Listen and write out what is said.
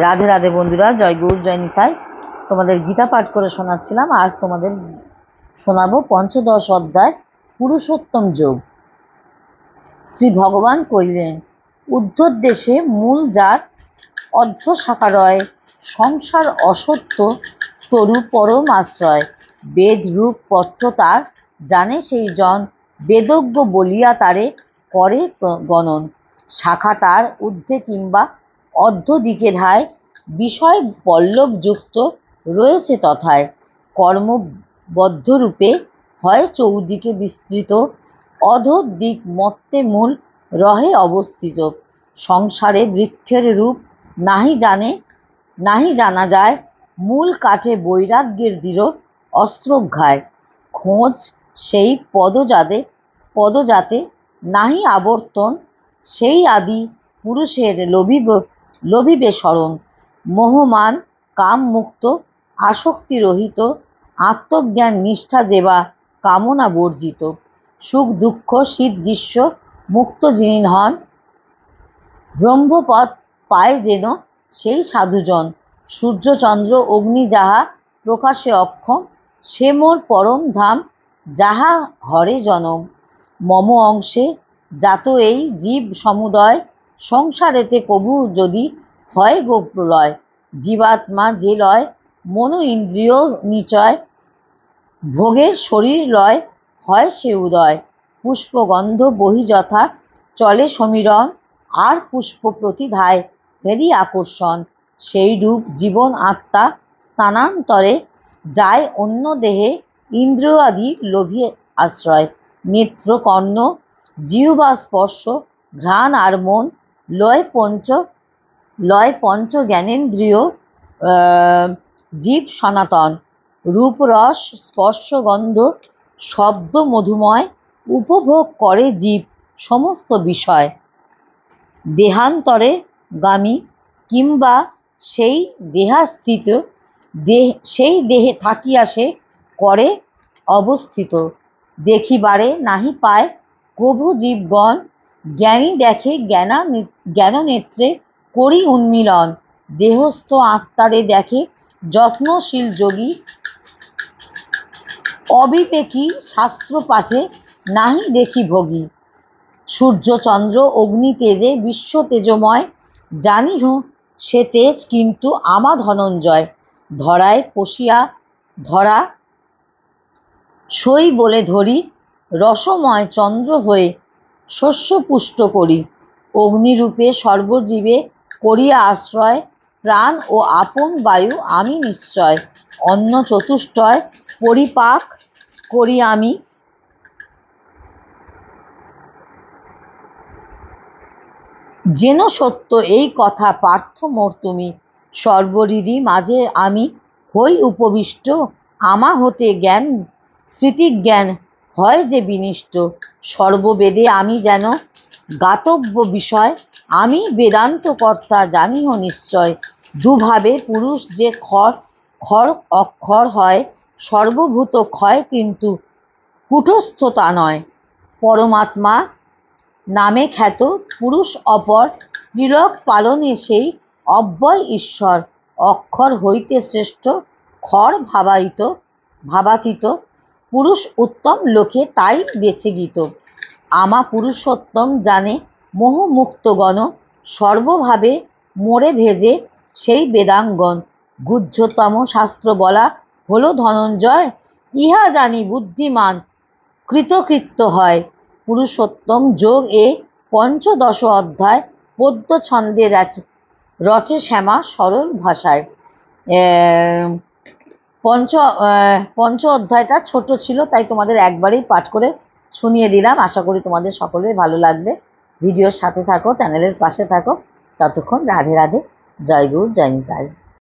রাধে রাধে বন্ধুরা, জয় গুরু জয় নিতাই। তোমাদের গীতা পাঠ করে শোনাচ্ছিলাম। আজ তোমাদের শোনাবো পঞ্চদশ অধ্যায় পুরুষোত্তম যোগ। শ্রী ভগবান কহিলেন, উদ্ধর দেশে মূল যার অর্ধ সাকারয়, সংসার অসত্য তরু পরম আশ্রয়। বেদ রূপ পত্র তার জানে সেই জন, বেদজ্ঞ বলিয়া তারে করে গণন। শাখা তার ঊর্ধ্বে কিংবা অর্ধ দিকে ধায়, বিষয় পল্লব যুক্ত রয়েছে তথায়। কর্মবদ্ধরূপে হয় চৌদিকে বিস্তৃত, অধর দিক মত্তে মূল রহে অবস্থিত। সংসারে বৃক্ষের রূপ নাহি জানা যায়, মূল কাঠে বৈরাগ্যের দৃঢ় অস্ত্রঘায়। খোঁজ সেই পদজাতে নাহি আবর্তন, সেই আদি পুরুষের লভিবে শরণ। মোহমান কাম মুক্ত, আসক্তি রহিত, আত্মজ্ঞান নিষ্ঠা যেবা কামনা বর্জিত। সুখ দুঃখ শীত গ্রীষ্ম মুক্ত যিনি হন, ব্রহ্মপদ পায় যেন সেই সাধুজন। সূর্য চন্দ্র অগ্নি যাহা প্রকাশে অক্ষম, সে মোর পরম ধাম যাহা হরে জনম। মম অংশে জাত এই জীব সমুদয়, সংসারেতে কবু যদি হয় গো প্রলয়। জীবাত্মা যে লয় মন ইন্দ্রিয় নিচয়, ভোগের শরীর লয় হয় সে উদয়। পুষ্পগন্ধ বহি যথা চলে সমীরণ, আর পুষ্প প্রতিধায় হেরি আকর্ষণ। সেই রূপ জীবন আত্মা স্থানান্তরে যায় অন্য দেহে, ইন্দ্রিয়াদি লোভী আশ্রয়। নেত্র কর্ণ জিহ্বা স্পর্শ ঘ্রাণ আর মন, লয় পঞ্চ জ্ঞানেন্দ্রিয় জীব সনাতন। রূপ রস স্পর্শ গন্ধ শব্দ মধুময়, উপভোগ করে জীব সমস্ত বিষয়। দেহান্তরে গামী কিংবা সেই দেহাস্থিত, সেই দেহে থাকিয়া সে করে অবস্থিত। দেখিবারে নাহি পায় কভু জীবগণ, জ্ঞানী দেখে জ্ঞাননেত্রে করি উন্মীলন। দেহস্থ আত্মারে দেখে যত্নশীল যোগী, অবিবেকী শাস্ত্র পাঠে নাহি দেখি ভোগী। সূর্য চন্দ্র অগ্নি তেজে বিশ্ব তেজময়, জানিহ সে তেজ কিন্তু আমা ধনঞ্জয়। ধরায় পশিয়া ধরা সই বলে ধরি, রসময় চন্দ্র হয়ে শস্য পুষ্ট করি। অগ্নিরূপে সর্বজীবে করিয়া আশ্রয়, প্রাণ ও আপন বায়ু আমি নিশ্চয়। অন্ন চতুষ্টয় পরিপাক করি আমি, যেন সত্য এই কথা পার্থ মোর তুমি। সর্বহৃদি মাঝে আমি হই উপবিষ্ট, আমা হতে জ্ঞান স্মৃতিজ্ঞান হয় যে বিনিষ্ট। সর্ববেদে আমি যেন জ্ঞাতব্য বিষয়, আমি বেদান্ত কর্তা জানিহ নিশ্চয়। দুভাবে পুরুষ যে ক্ষর অক্ষর হয়, সর্বভূত ক্ষয় কিন্তু কূটস্থ তা নয়। পরমাত্মা নামে খ্যাত পুরুষ অপর, ত্রিলোক পালনে সেই অব্যয় ঈশ্বর। অক্ষর হইতে শ্রেষ্ঠ ক্ষর ভাবাতীত, পুরুষ উত্তম লোকে তাই বেছে গীত। আমা পুরুষোত্তম জানে মোহমুক্তগণ, সর্বভাবে মোরে ভেজে সেই বেদাঙ্গন। গুহ্যতম শাস্ত্র বলা হলো ধনঞ্জয়, ইহা জানি বুদ্ধিমান কৃতকৃত্য হয়। পুরুষোত্তম যোগ এ পঞ্চদশ অধ্যায় পদ্য ছন্দে রচে শ্যামা সরল ভাষায়। পঞ্চ অধ্যায়টা ছোট ছিল, তাই তোমাদের একবারেই পাঠ করে শুনিয়ে দিলাম। আশা করি তোমাদের সকলের ভালো লাগবে। ভিডিওর সাথে থাকো, চ্যানেলের পাশে থাকো। ততক্ষণ রাধে রাধে, জয় গুরু জয় নিতাই।